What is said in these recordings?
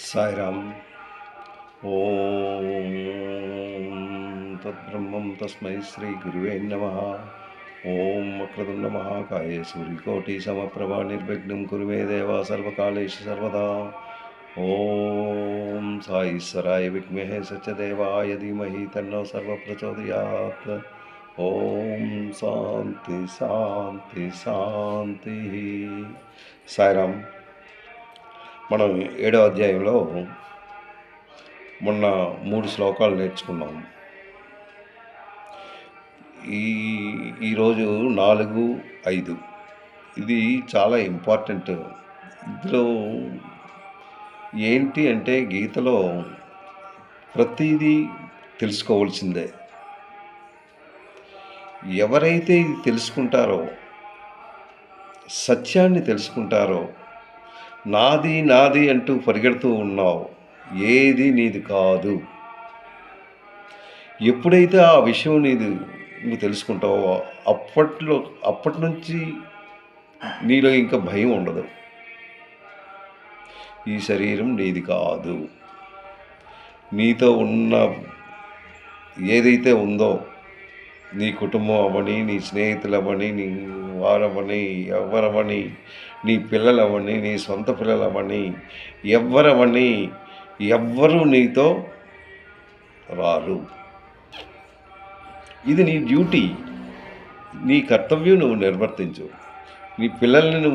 సాయిరామ్. ఓం తద్బ్రహ్మం తస్మై శ్రీ గురువే నమః. ఓం వక్రతుండ మహాకాయ సూర్యకోటి సమప్రభా నిర్విఘ్నం కురు మే దేవ సర్వకాలేషు సర్వదా. ఓం సాయీశ్వరాయ విద్మహే సత్యదేవాయ ధీమహి తన్నో సర్వప్రచోదయాత్. ఓం శాంతి శాంతి శాంతి. సాయిరామ్. మనం 7వ అధ్యాయంలో మొన్న 3 శ్లోకాలు నేర్చుకున్నాం. ఈరోజు 4, 5 ఇది చాలా ఇంపార్టెంట్. ఇందులో ఏంటి అంటే గీతలో ప్రతిదీ తెలుసుకోవాల్సిందే. ఎవరైతే ఇది తెలుసుకుంటారో, సత్యాన్ని తెలుసుకుంటారో, నాది నాది అంటూ పరిగెడుతూ ఉన్నావు, ఏది నీది కాదు. ఎప్పుడైతే ఆ విషయం నువ్వు తెలుసుకుంటావో అప్పటి నుంచి నీలో ఇంకా భయం ఉండదు. ఈ శరీరం నీది కాదు. నీతో ఉన్న ఏదైతే ఉందో, నీ కుటుంబం అవని, నీ స్నేహితులు అవని, నీ వారవని, ఎవరవని, నీ పిల్లలవని, నీ సొంత పిల్లలవని, ఎవ్వరవని, ఎవ్వరూ నీతో రారు. ఇది నీ డ్యూటీ, నీ కర్తవ్యం నువ్వు నిర్వర్తించు. నీ పిల్లల్ని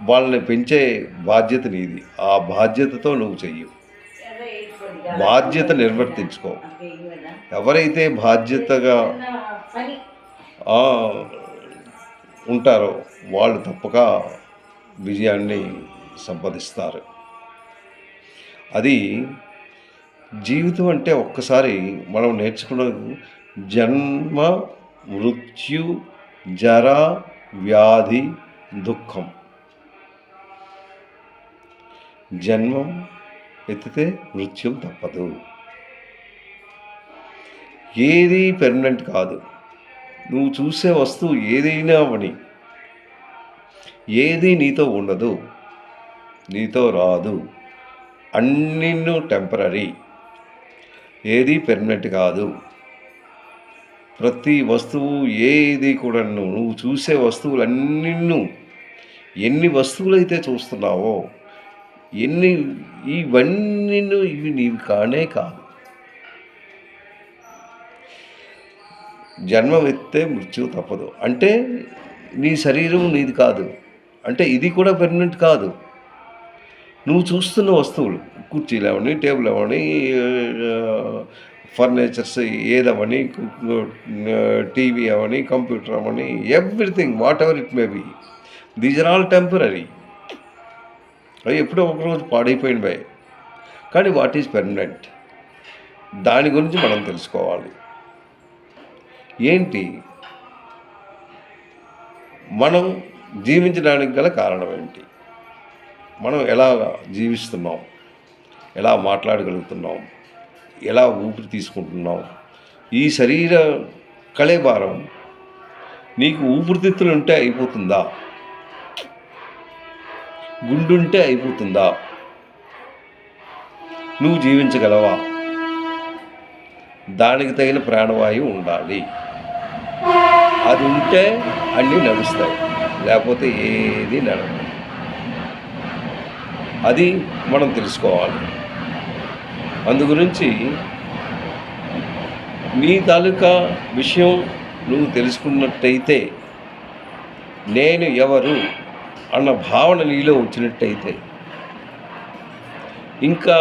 వాళ్ళని పెంచే బాధ్యత నీది. ఆ బాధ్యతతో నువ్వు చెయ్యు. బాధ్యత నిర్వర్తించుకో. ఎవరైతే బాధ్యతగా ఉంటారో వాళ్ళు తప్పక విజయాన్ని సంపాదిస్తారు. అది జీవితం అంటే ఒక్కసారి మనం నేర్చుకున్న జన్మ, మృత్యు, జర, వ్యాధి, దుఃఖం. జన్మం ఎత్తితే మృత్యం తప్పదు. ఏది పెర్మనెంట్ కాదు. నువ్వు చూసే వస్తువు ఏదైనా అవని, ఏది నీతో ఉండదు, నీతో రాదు. అన్నిన్నూ టెంపరీ, ఏది పెర్మనెంట్ కాదు. ప్రతి వస్తువు ఏది కూడా నువ్వు చూసే వస్తువులన్నీ, ఎన్ని వస్తువులైతే చూస్తున్నావో, ఇవన్నీ ఇవి నీవి కానే కాదు. జన్మం ఎత్తే మృత్యువు తప్పదు అంటే నీ శరీరం నీది కాదు అంటే ఇది కూడా పెర్మనెంట్ కాదు. నువ్వు చూస్తున్న వస్తువులు, కుర్చీలు అవని, టేబుల్ అవని, ఫర్నిచర్స్ ఏదవని, టీవీ అవని, కంప్యూటర్ అవని, everything whatever it may be, these are all temporary. అవి ఎప్పుడో ఒకరోజు పాడైపోయినవే. కానీ వాట్ ఈజ్ పెర్మనెంట్, దాని గురించి మనం తెలుసుకోవాలి. ఏంటి మనం జీవించడానికి గల కారణం ఏంటి, మనం ఎలా జీవిస్తున్నాం, ఎలా మాట్లాడగలుగుతున్నాం, ఎలా ఊపిరి తీసుకుంటున్నాం. ఈ శరీర కళేభారం నీకు ఊపిరితిత్తులు ఉంటే అయిపోతుందా, గుండుంటే అయిపోతుందా, నువ్వు జీవించగలవా? దానికి తగిన ప్రాణవాయువు ఉండాలి. అది ఉంటే అన్నీ నడుస్తాయి, లేకపోతే ఏది నడవదు. అది మనం తెలుసుకోవాలి. అందుగురించి నీ తాలూకా విషయం నువ్వు తెలుసుకున్నట్టయితే, నేను ఎవరు అన్న భావన నీలో వచ్చినట్టయితే, ఇంకా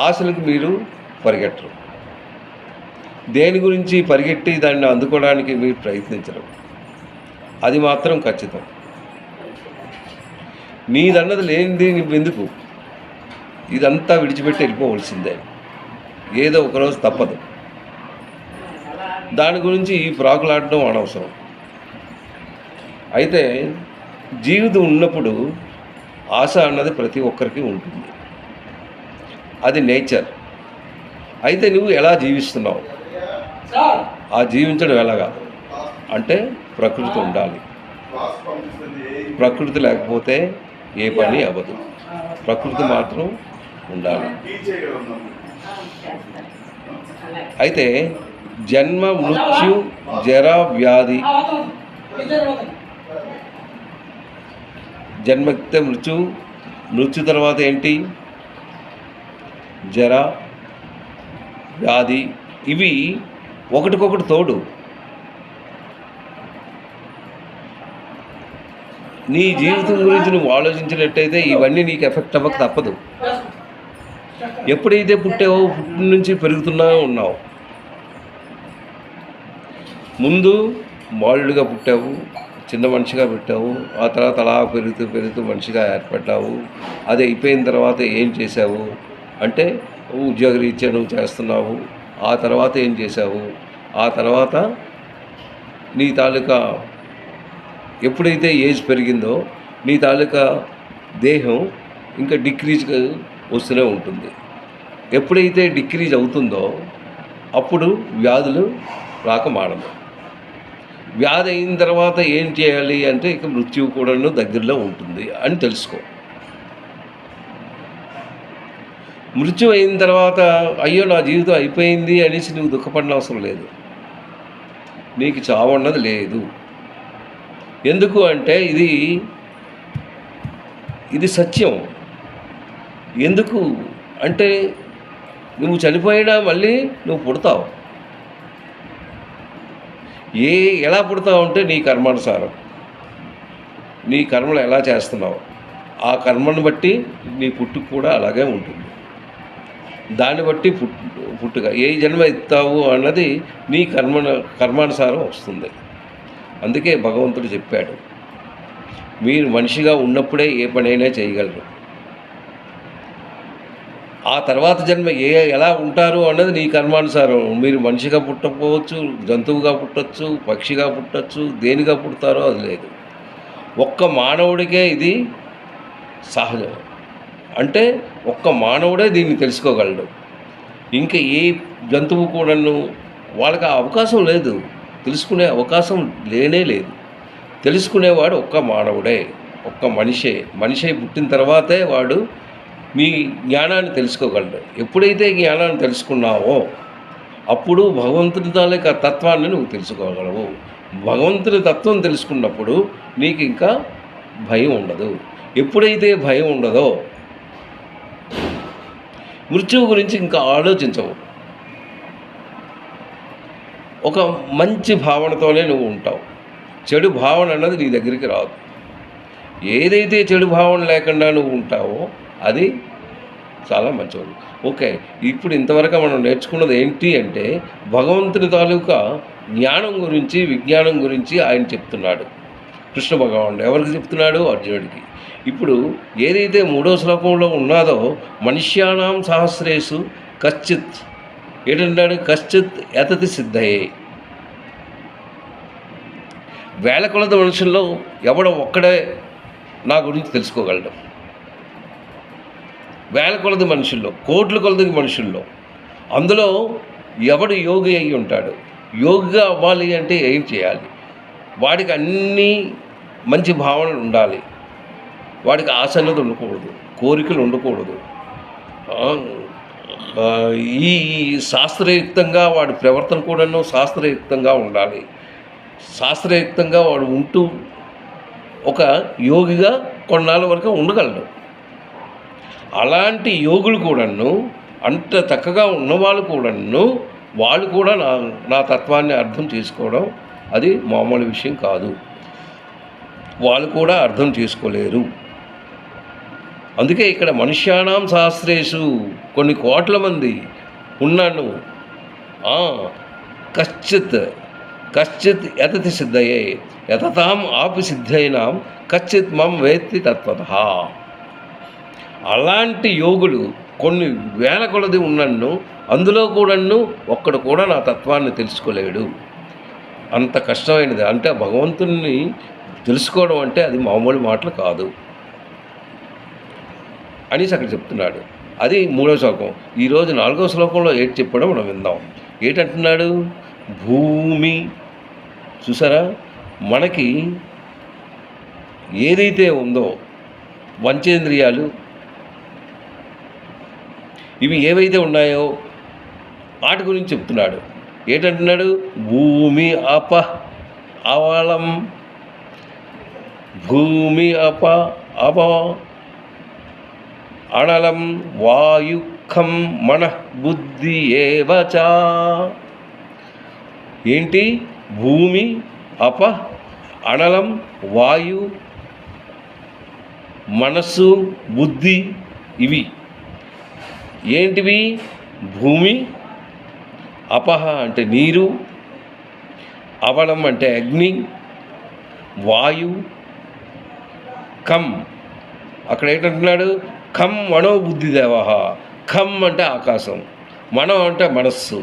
ఆశలకు మీరు పరిగెట్టరు. దేని గురించి పరిగెట్టి దాన్ని అందుకోవడానికి మీరు ప్రయత్నించరు. అది మాత్రం ఖచ్చితం. నీదన్నది లేనిది నువ్వెందుకు? ఇదంతా విడిచిపెట్టి వెళ్ళిపోవలసిందే. ఏదో ఒకరోజు తప్పదు. దాని గురించి ఈ ప్రాకులాడడం అనవసరం. అయితే జీవితం ఉన్నప్పుడు ఆశ అన్నది ప్రతి ఒక్కరికి ఉంటుంది. అది నేచర్. అయితే నువ్వు ఎలా జీవిస్తున్నావు, ఆ జీవించడం ఎలాగా అంటే ప్రకృతి ఉండాలి. ప్రకృతి లేకపోతే ఏ పని అవ్వదు. ప్రకృతి మాత్రం ఉండాలి. అయితే జన్మ మృత్యు జర వ్యాధి, జన్మతే మృత్యు తర్వాత ఏంటి? జర వ్యాధి. ఇవి ఒకటికొకటి తోడు. నీ జీవితం గురించి నువ్వు ఆలోచించినట్టయితే ఇవన్నీ నీకు ఎఫెక్ట్ అవ్వక తప్పదు. ఎప్పుడైతే పుట్టావో పుట్టిన నుంచి పెరుగుతున్నా ఉన్నావు. ముందు బాలుడిగా పుట్టావు, చిన్న మనిషిగా పుట్టావు, ఆ తర్వాత అలా పెరుగుతూ పెరుగుతూ మనిషిగా ఏర్పడ్డావు. అది అయిపోయిన తర్వాత ఏం చేసావు అంటే ఉద్యోగరీత్యా నువ్వు చేస్తున్నావు. ఆ తర్వాత ఏం చేసావు? ఆ తర్వాత నీ తాలూకా ఎప్పుడైతే ఏజ్ పెరిగిందో నీ తాలూకా దేహం ఇంకా డిక్రీజ్గా వస్తూనే ఉంటుంది. ఎప్పుడైతే డిక్రీజ్ అవుతుందో అప్పుడు వ్యాధులు రాక మానదు. వ్యాధి అయిన తర్వాత ఏం చేయాలి అంటే ఇక మృత్యువు కూడాను దగ్గరలో ఉంటుంది అని తెలుసుకో. మృత్యు అయిన తర్వాత అయ్యో నా జీవితం అయిపోయింది అనేసి నువ్వు దుఃఖపడిన అవసరం లేదు. నీకు చావు అన్నది లేదు. ఎందుకు అంటే ఇది సత్యం. ఎందుకు అంటే నువ్వు చనిపోయినా మళ్ళీ నువ్వు పుడతావు. ఎలా పుడతావు అంటే నీ కర్మానుసారం, నీ కర్మలు ఎలా చేస్తున్నావు ఆ కర్మను బట్టి నీ పుట్టుక కూడా అలాగే ఉంటుంది. దాన్ని బట్టి పుట్టుక ఏ జన్మ ఎత్తావు అన్నది నీ కర్మానుసారం వస్తుంది. అందుకే భగవంతుడు చెప్పాడు, మీరు మనిషిగా ఉన్నప్పుడే ఏ పనైనా చేయగలరు. ఆ తర్వాత జన్మ ఎలా ఉంటారు అన్నది నీ కర్మానుసారం. మీరు మనిషిగా పుట్టకపోవచ్చు, జంతువుగా పుట్టచ్చు, పక్షిగా పుట్టచ్చు, దేనిగా పుడతారో అది లేదు. ఒక్క మానవుడికే ఇది సహజం. అంటే ఒక్క మానవుడే దీన్ని తెలుసుకోగలడు. ఇంకా ఏ జంతువు కూడాను వాళ్ళకి ఆ అవకాశం లేదు, తెలుసుకునే అవకాశం లేనే లేదు. తెలుసుకునేవాడు ఒక్క మానవుడే, ఒక్క మనిషి పుట్టిన తర్వాతే వాడు నీ జ్ఞానాన్ని తెలుసుకోగలడు. ఎప్పుడైతే జ్ఞానాన్ని తెలుసుకున్నావో అప్పుడు భగవంతుని తాలూకా తత్వాన్ని నువ్వు తెలుసుకోగలవు. భగవంతుని తత్వం తెలుసుకున్నప్పుడు నీకు ఇంకా భయం ఉండదు. ఎప్పుడైతే భయం ఉండదో మృత్యువు గురించి ఇంకా ఆలోచించవు. ఒక మంచి భావనతోనే నువ్వు ఉంటావు. చెడు భావన అన్నది నీ దగ్గరికి రాదు. ఏదైతే చెడు భావన లేకుండా నువ్వు ఉంటావో అది చాలా మంచిది. ఓకే, ఇప్పుడు ఇంతవరకు మనం నేర్చుకున్నది ఏంటి అంటే భగవంతుని తాలూకా జ్ఞానం గురించి, విజ్ఞానం గురించి ఆయన చెప్తున్నాడు. కృష్ణ భగవానుడు ఎవరికి చెప్తున్నాడు? అర్జునుడికి. ఇప్పుడు ఏదైతే 3వ శ్లోకంలో ఉన్నాదో మనుష్యానాం సహస్రేషు కశ్చిత్ ఏంటంటాడు? కశ్చిత్ యతతి సిద్ధయే. వేల కొలది మనుషుల్లో ఎవడో ఒక్కడే నా గురించి తెలుసుకోగలడు. వేల కొలది మనుషుల్లో, కోట్ల కొలది మనుషుల్లో, అందులో ఎవడు యోగి అయి ఉంటాడు. యోగిగా అవ్వాలి అంటే ఏం చేయాలి? వాడికి అన్నీ మంచి భావనలు ఉండాలి. వాడికి ఆశ అన్నది ఉండకూడదు, కోరికలు ఉండకూడదు. ఈ శాస్త్రయుక్తంగా వాడి ప్రవర్తన కూడాను శాస్త్రయుక్తంగా ఉండాలి. శాస్త్రయుక్తంగా వాడు ఉంటూ ఒక యోగిగా కొన్నాళ్ళ వరకు ఉండగలడు. అలాంటి యోగులు కూడాను, అంత చక్కగా ఉన్నవాళ్ళు కూడాను, వాళ్ళు కూడా నా తత్వాన్ని అర్థం చేసుకోవడం అది మామూలు విషయం కాదు. వాళ్ళు కూడా అర్థం చేసుకోలేరు. అందుకే ఇక్కడ మనుష్యానాం సహస్రేషు కొన్ని కోట్ల మంది ఉన్నాను. కశ్చిత్ యతతి సిద్ధయే యతతాం ఆపి సిద్ధైనాం కశ్చిత్ మం వేత్తి తత్వతః. అలాంటి యోగులు కొన్ని వేల కొలది ఉన్నన్ను, అందులో కూడాను ఒక్కడు కూడా నా తత్వాన్ని తెలుసుకోలేడు. అంత కష్టమైనది. అంటే భగవంతుని తెలుసుకోవడం అంటే అది మామూలు మాటలు కాదు అనేసి అక్కడ చెప్తున్నాడు. అది 3వ శ్లోకం. ఈరోజు 4వ శ్లోకంలో ఏంటి చెప్పడం మనం విందాం. ఏంటంటున్నాడు? భూమి. చూసారా, మనకి ఏదైతే ఉందో పంచేంద్రియాలు, ఇవి ఏవైతే ఉన్నాయో వాటి గురించి చెప్తున్నాడు. ఏంటంటున్నాడు? భూమి అప అవలం, భూమి అప అవ అనలం వాయుఖం మన బుద్ధి ఏవచ. ఏంటి? భూమి, అప, అనలం, వాయు, మనస్సు, బుద్ధి, ఇవి ఏంటివి? భూమి, అపహ అంటే నీరు, అవలం అంటే అగ్ని, వాయు, కం అక్కడ ఏంటంటున్నాడు? ఖం మనో బుద్ధిదేవ. ఖం అంటే ఆకాశం, మనం అంటే మనస్సు,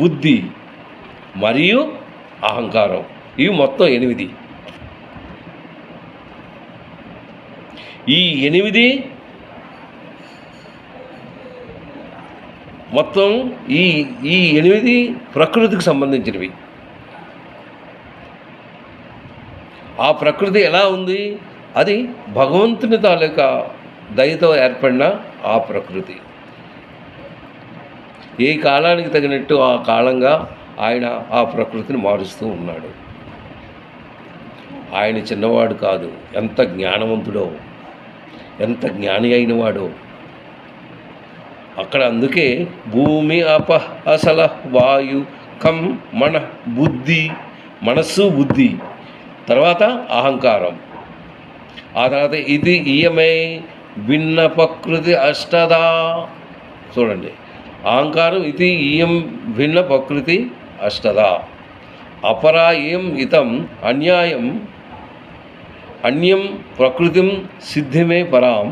బుద్ధి మరియు అహంకారం. ఇవి మొత్తం 8. ఈ 8 మొత్తం ఈ 8 ప్రకృతికి సంబంధించినవి. ఆ ప్రకృతి ఎలా ఉంది? అది భగవంతుని తాలూకా దయతో ఏర్పడిన ఆ ప్రకృతి. ఏ కాలానికి తగినట్టు ఆ కాలంగా ఆయన ఆ ప్రకృతిని మారుస్తూ ఉన్నాడు. ఆయన చిన్నవాడు కాదు, ఎంత జ్ఞానవంతుడో, ఎంత జ్ఞాని అయినవాడో. అక్కడ అందుకే భూమి అప అసల వాయు కం మన బుద్ధి, మనస్సు, బుద్ధి, తర్వాత అహంకారం, ఆ తర్వాత ఇది ఇయమే భిన్న ప్రకృతి అష్టదా. చూడండి, అహంకారం ఇది ఇయం భిన్న ప్రకృతి అష్టదా. అపరాయం ఇతం అన్యం ప్రకృతిం సిద్ధిమే పరాం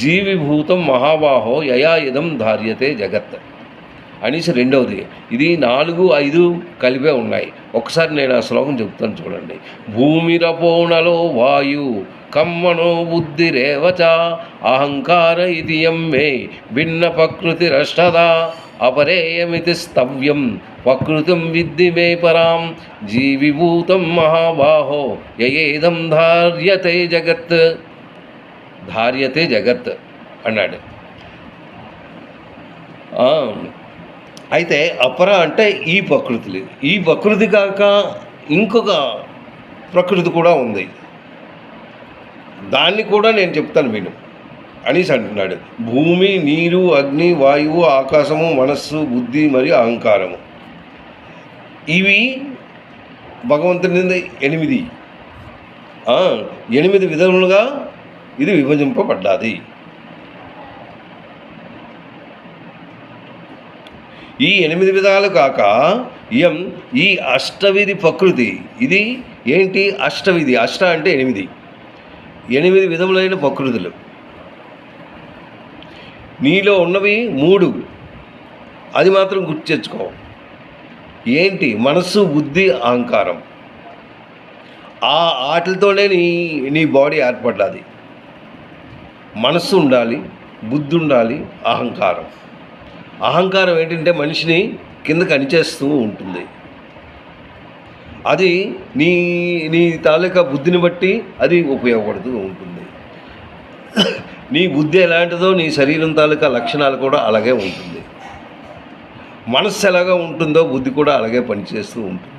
జీవిభూతం మహాబాహో యయా ఇదం ధార్యతే జగత్ అనేసి రెండవది. ఇది 4, 5 కలిపే ఉన్నాయి. ఒకసారి నేను ఆ శ్లోకం చెప్తాను చూడండి. భూమిరపోణలో వాయు కమ్మనో బుద్ధిరేవచ అహంకార ఇదియం మే భిన్న ప్రకృతిరష్టదా అపరేయమితి స్తవ్యం ప్రకృతిం విద్ధి మే పరాం జీవిభూతం మహాబాహో యయేదం ధార్యతే జగత్ అన్నాడు. అయితే అపర అంటే ఈ ప్రకృతి, ఈ ప్రకృతి కాక ఇంకొక ప్రకృతి కూడా ఉంది, దాన్ని కూడా నేను చెప్తాను విను అనేసి అంటున్నాడు. భూమి, నీరు, అగ్ని, వాయువు, ఆకాశము, మనస్సు, బుద్ధి మరియు అహంకారము, ఇవి భగవంతుని 8 విధములుగా ఇది విభజింపబడ్డాది. ఈ 8 విధాలు కాక ఈ అష్టవిధి ప్రకృతి, ఇది ఏంటి? అష్టవిధి, అష్ట అంటే 8 విధములైన ప్రకృతులు. నీలో ఉన్నవి 3, అది మాత్రం గుర్తు తెచ్చుకో. ఏంటి? మనస్సు, బుద్ధి, అహంకారం. వాటితోనే నీ బాడీ ఏర్పడ్డది. మనస్సు ఉండాలి, బుద్ధి ఉండాలి, అహంకారం ఏంటంటే మనిషిని కిందకి అణిచేస్తూ ఉంటుంది. అది నీ తాలూకా బుద్ధిని బట్టి అది ఉపయోగపడుతూ ఉంటుంది. నీ బుద్ధి ఎలాంటిదో నీ శరీరం తాలూకా లక్షణాలు కూడా అలాగే ఉంటుంది. మనస్సు ఎలాగా ఉంటుందో బుద్ధి కూడా అలాగే పనిచేస్తూ ఉంటుంది.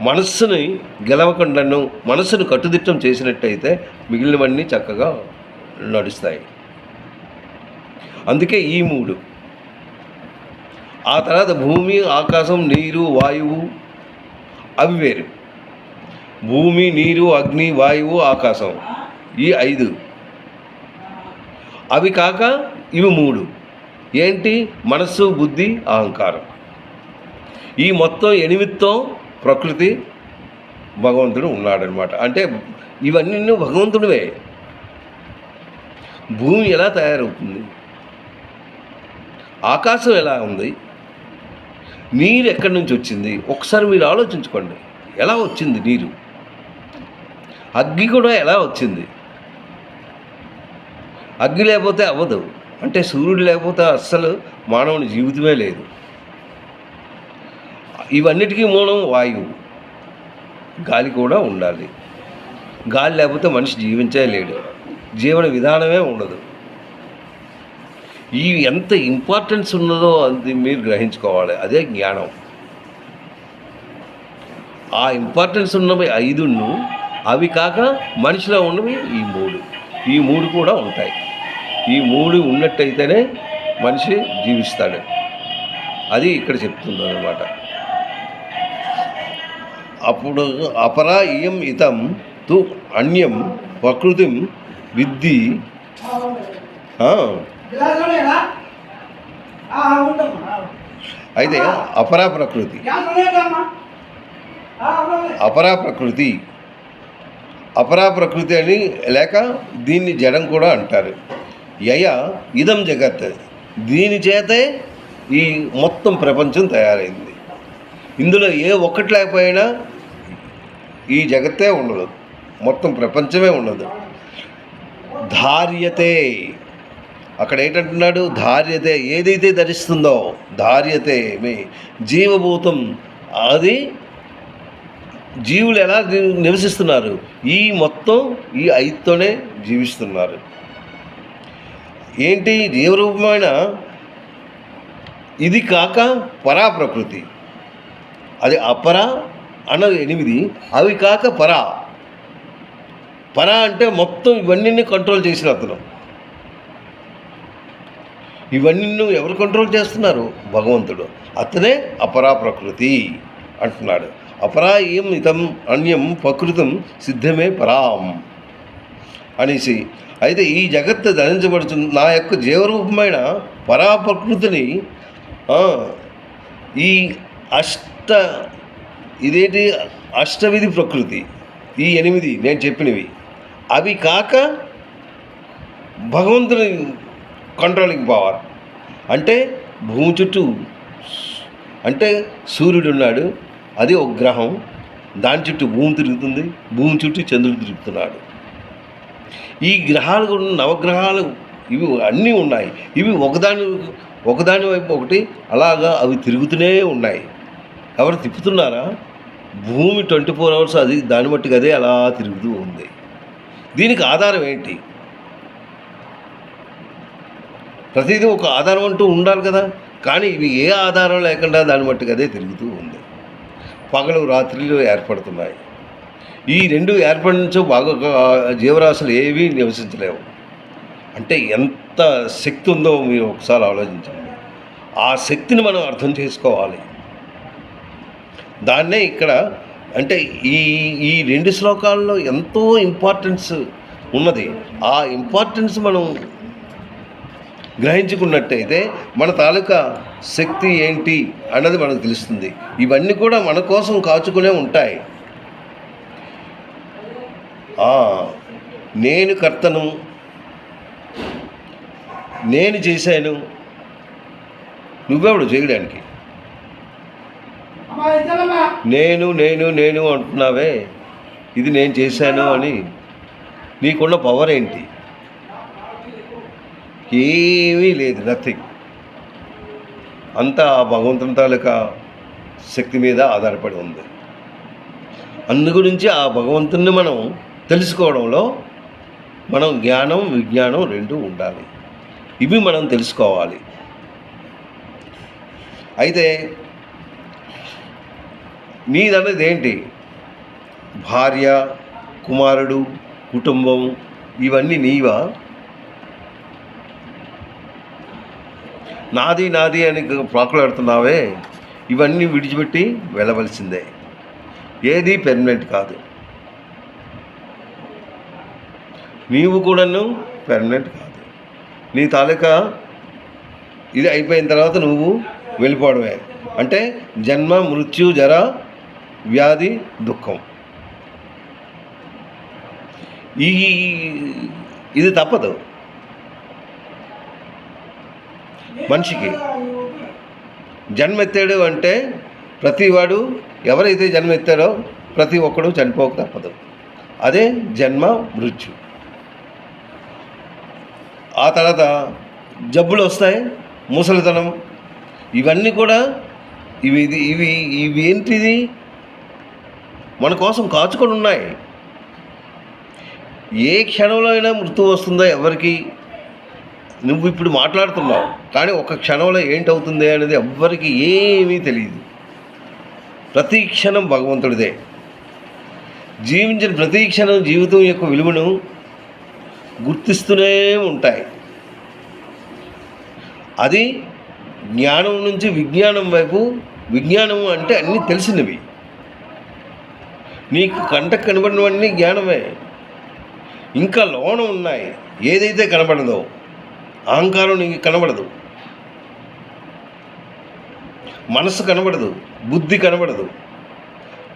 మనస్సుని గెలవకుండాను మనస్సును కట్టుదిట్టం చేసినట్టయితే మిగిలినవన్నీ చక్కగా నడుస్తాయి. అందుకే ఈ 3. ఆ తర్వాత భూమి, ఆకాశం, నీరు, వాయువు, అవి వేరు. భూమి, నీరు, అగ్ని, వాయువు, ఆకాశం, ఈ 5. అవి కాక ఇవి 3. ఏంటి? మనస్సు, బుద్ధి, అహంకారం. ఈ మొత్తం 8తో ప్రకృతి భగవంతుడు ఉన్నాడనమాట. అంటే ఇవన్నీ భగవంతుడివే. భూమి ఎలా తయారవుతుంది? ఆకాశం ఎలా ఉంది? నీరు ఎక్కడి నుంచి వచ్చింది? ఒకసారి మీరు ఆలోచించుకోండి. ఎలా వచ్చింది నీరు? అగ్ని కూడా ఎలా వచ్చింది? అగ్ని లేకపోతే అవ్వదు. అంటే సూర్యుడు లేకపోతే అస్సలు మానవుని జీవితమే లేదు. ఇవన్నిటికీ మూలం వాయువు. గాలి కూడా ఉండాలి. గాలి లేకపోతే మనిషి జీవించలేడు. జీవన విధానమే ఉండదు. ఈ ఎంత ఇంపార్టెన్స్ ఉన్నదో అది మీరు గ్రహించుకోవాలి. అదే జ్ఞానం. ఆ ఇంపార్టెన్స్ ఉన్నవి 5 అవి కాక మనిషిలో ఉన్నవి ఈ మూడు కూడా ఉంటాయి. ఈ 3 ఉన్నట్టయితేనే మనిషి జీవిస్తాడు. అది ఇక్కడ చెప్తుంది అన్నమాట. అప్పుడు అపరా ఇయం ఇతం తు అన్యం ప్రకృతిం విద్ధి. అయితే అపరా ప్రకృతి అని లేక దీన్ని జడం కూడా అంటారు. యయ ఇదం జగత్, దీని చేతే ఈ మొత్తం ప్రపంచం తయారైంది. ఇందులో ఏ ఒక్కటి లేకపోయినా ఈ జగత్తే ఉండదు, మొత్తం ప్రపంచమే ఉండదు. ధార్యతే, అక్కడ ఏంటంటున్నాడు? ధార్యతే, ఏదైతే ధరిస్తుందో ధార్యతే మే జీవభూతం, అది జీవులు ఎలా నివసిస్తున్నారు? ఈ మొత్తం ఈ 5తోనే జీవిస్తున్నారు. ఏంటి? జీవరూపమైన ఇది కాక పరా ప్రకృతి, అది అపరా అన్నది 8, అవి కాక పరా అంటే మొత్తం ఇవన్నీ కంట్రోల్ చేసిన అతను. ఇవన్నీ ఎవరు కంట్రోల్ చేస్తున్నారు? భగవంతుడు. అతనే అపరా ప్రకృతి అంటున్నాడు. అపరా ఇయం ఇతం అన్యం ప్రకృతం సిద్ధమే పరాం అనేసి. అయితే ఈ జగత్తు ధరించబడుతుంది నా యొక్క జీవరూపమైన పరా ప్రకృతిని ఈ అష్టవిధి ప్రకృతి, ఈ 8 నేను చెప్పినవి, అవి కాక భగవంతుని కంట్రోలింగ్ పవర్. అంటే భూమి చుట్టూ, అంటే సూర్యుడు ఉన్నాడు, అది ఒక గ్రహం, దాని చుట్టూ భూమి తిరుగుతుంది, భూమి చుట్టూ చంద్రుడు తిరుగుతున్నాడు. ఈ గ్రహాలు కూడా నవగ్రహాలు ఇవి అన్నీ ఉన్నాయి. ఇవి ఒకదాని వైపు ఒకటి అలాగా అవి తిరుగుతూనే ఉన్నాయి. ఎవరు తిప్పుతున్నారా? భూమి 24 hours అది దాన్ని బట్టి అదే అలా తిరుగుతూ ఉంది. దీనికి ఆధారం ఏంటి? ప్రతిదీ ఒక ఆధారం అంటూ ఉండాలి కదా. కానీ ఇవి ఏ ఆధారం లేకుండా దాన్ని బట్టి అదే తిరుగుతూ ఉంది. పగలు రాత్రిలో ఏర్పడుతున్నాయి. ఈ 2 ఏర్పడించో బాగా జీవరాశులు ఏవీ నివసించలేవు. అంటే ఎంత శక్తి ఉందో మీరు ఒకసారి ఆలోచించండి. ఆ శక్తిని మనం అర్థం చేసుకోవాలి. దాన్నే ఇక్కడ అంటే ఈ 2 శ్లోకాల్లో ఎంతో ఇంపార్టెన్స్ ఉన్నది. ఆ ఇంపార్టెన్స్ మనం గ్రహించుకున్నట్టయితే మన తాలూకా శక్తి ఏంటి అన్నది మనకు తెలుస్తుంది. ఇవన్నీ కూడా మన కోసం కాచుకునే ఉంటాయి. నేను కర్తను, నేను చేశాను, నువ్వెవడు చేయడానికి? నేను నేను నేను అంటున్నావే, ఇది నేను చేశాను అని నీకున్న పవర్ ఏంటి? ఏమీ లేదు, నథింగ్. అంతా ఆ భగవంతుని తాలూకా శక్తి మీద ఆధారపడి ఉంది. అందు గురించి ఆ భగవంతుని మనం తెలుసుకోవడంలో మనం జ్ఞానం విజ్ఞానం 2 ఉండాలి. ఇవి మనం తెలుసుకోవాలి. అయితే నీదన్నది ఏంటి? భార్య, కుమారుడు, కుటుంబం ఇవన్నీ నీవా? నాది నాది అని ప్రాకులాడుతున్నావే, ఇవన్నీ విడిచిపెట్టి వెళ్ళవలసిందే. ఏది పెర్మనెంట్ కాదు. నీవు కూడాను పెర్మనెంట్ కాదు. నీ తాలూకా ఇది అయిపోయిన తర్వాత నువ్వు వెళ్ళిపోవడమే. అంటే జన్మ, మృత్యు, జర, వ్యాధి, దుఃఖం, ఇది తప్పదు మనిషికి. జన్మెత్తాడు అంటే ప్రతివాడు ఎవరైతే జన్మెత్తాడో ప్రతి ఒక్కడు చనిపోక తప్పదు. అదే జన్మ మృత్యు. ఆ తర్వాత జబ్బులు వస్తాయి, ముసలితనం, ఇవన్నీ కూడా ఇవి ఏంటిది? మన కోసం కాచుకొని ఉన్నాయి. ఏ క్షణంలో అయినా మృత్యు వస్తుందో ఎవరికి, నువ్వు ఇప్పుడు మాట్లాడుతున్నావు కానీ ఒక క్షణంలో ఏంటవుతుంది అనేది ఎవ్వరికి ఏమీ తెలియదు. ప్రతి క్షణం భగవంతుడిదే. జీవించిన ప్రతి క్షణం జీవితం యొక్క విలువను గుర్తిస్తూనే ఉంటాయి. అది జ్ఞానం నుంచి విజ్ఞానం వైపు. విజ్ఞానం అంటే అన్నీ తెలిసినవి. నీకు కంటకు కనబడినవన్నీ జ్ఞానమే. ఇంకా లోన ఉన్నాయి. ఏదైతే కనబడదో, అహంకారం నీకు కనబడదు, మనసు కనబడదు, బుద్ధి కనబడదు.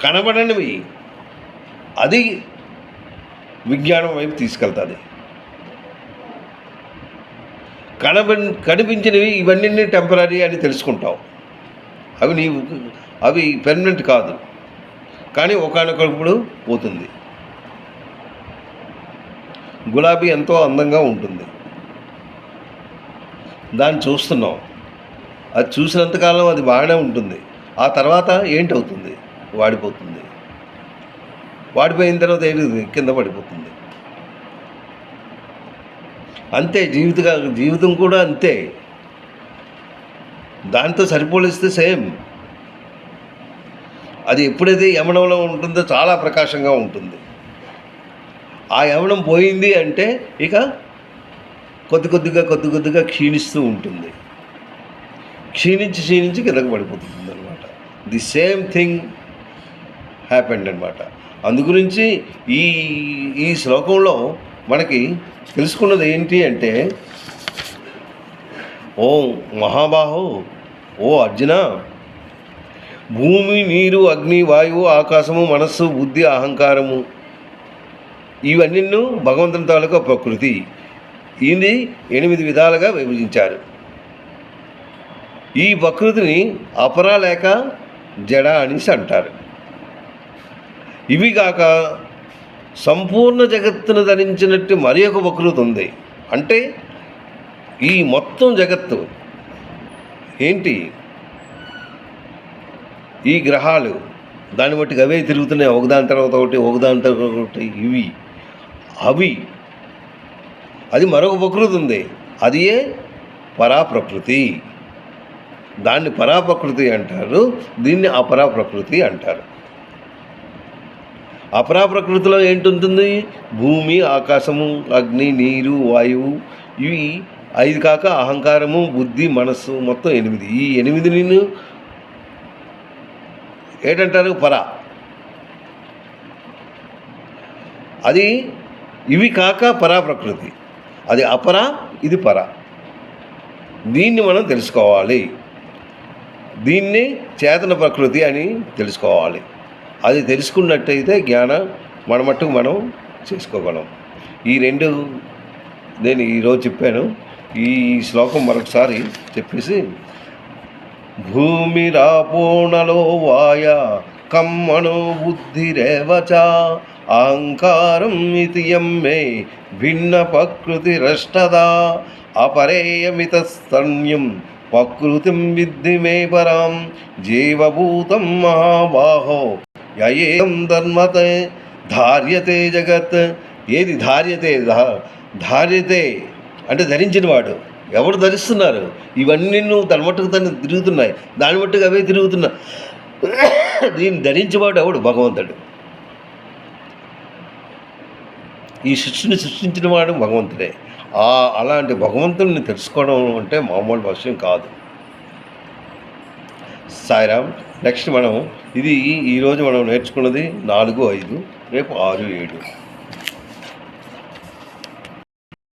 కనబడనివి అది విజ్ఞానం వైపు తీసుకెళ్తుంది. కనిపించినవి ఇవన్నీ టెంపరీ అని తెలుసుకుంటావు. అవి పెర్మనెంట్ కాదు, కానీ ఒకానొకప్పుడు పోతుంది. గులాబీ ఎంతో అందంగా ఉంటుంది, దాన్ని చూస్తున్నాం. అది చూసినంతకాలం అది బాగానే ఉంటుంది. ఆ తర్వాత ఏంటవుతుంది? వాడిపోతుంది. వాడిపోయిన తర్వాత ఏంటి? కింద పడిపోతుంది. అంతే జీవితం కూడా అంతే. దాంతో సరిపోలిస్తే సేమ్. అది ఎప్పుడైతే యమనంలో ఉంటుందో చాలా ప్రకాశంగా ఉంటుంది. ఆ యమనం పోయింది అంటే ఇక కొద్ది కొద్దిగా క్షీణిస్తూ ఉంటుంది. క్షీణించి కిందకు పడిపోతుంది అనమాట. ది సేమ్ థింగ్ హ్యాపెండ్ అనమాట. అందుగురించి ఈ శ్లోకంలో మనకి తెలుసుకున్నది ఏంటి అంటే, ఓ మహాబాహో, ఓ అర్జున, భూమి, నీరు, అగ్ని, వాయువు, ఆకాశము, మనస్సు, బుద్ధి, అహంకారము ఇవన్నీ భగవంతుని తాలూకా ప్రకృతి. ఇది 8 విధాలుగా విభజించారు. ఈ ప్రకృతిని అపర లేక జడ అనేసి అంటారు. ఇవి కాక సంపూర్ణ జగత్తును ధరించినట్టు మరి ఒక ప్రకృతి ఉంది. అంటే ఈ మొత్తం జగత్తు ఏంటి? ఈ గ్రహాలు దాన్ని బట్టి అవే తిరుగుతున్నాయి, ఒకదాని తర్వాత ఒకటి. అవి అది మరొక ప్రకృతి ఉంది. అదియే పరాప్రకృతి. దాన్ని పరాప్రకృతి అంటారు, దీన్ని అపరాప్రకృతి అంటారు. అపరాప్రకృతిలో ఏంటుంటుంది? భూమి, ఆకాశము, అగ్ని, నీరు, వాయువు ఇవి 5 కాక అహంకారము, బుద్ధి, మనస్సు మొత్తం 8. ఈ 8 ఏంటంటారు? పర. అది ఇవి కాక పరాప్రకృతి. అది అపర, ఇది పర. దీన్ని మనం తెలుసుకోవాలి. దీన్ని చేతన ప్రకృతి అని తెలుసుకోవాలి. అది తెలుసుకున్నట్టయితే జ్ఞానం మన మట్టుకు మనం చేసుకోగలం. ఈ 2 నేను ఈరోజు చెప్పాను. ఈ శ్లోకం మరొకసారి చెప్పేసి, భూమిరాపోణలో వాయ కమ్మనో బుద్ధిరేవచ అహంకారం ఇతియం మే భిన్న ప్రకృతిరష్టదా అపరేయమితస్తన్యం ప్రకృతిం విద్ధి మే పరాం జీవభూతం మహాబాహో యయేం ధర్మతే ధార్యతే జగత్. ఏది ధార్యతే? ధార్యతే అంటే ధరించిన వాడు. ఎవరు ధరిస్తున్నారు? ఇవన్నీ తన మట్టుకు తను తిరుగుతున్నాయి, దాని మట్టుకు అవే తిరుగుతున్నాయి. దీన్ని ధరించేవాడు ఎవడు? భగవంతుడు. ఈ సృష్టిని సృష్టించిన వాడు భగవంతుడే. అలాంటి భగవంతుడిని తెలుసుకోవడం అంటే మామూలు విషయం కాదు. సాయిరామ్. నెక్స్ట్ మనం ఈరోజు మనం నేర్చుకున్నది 4, 5, రేపు 6, 7.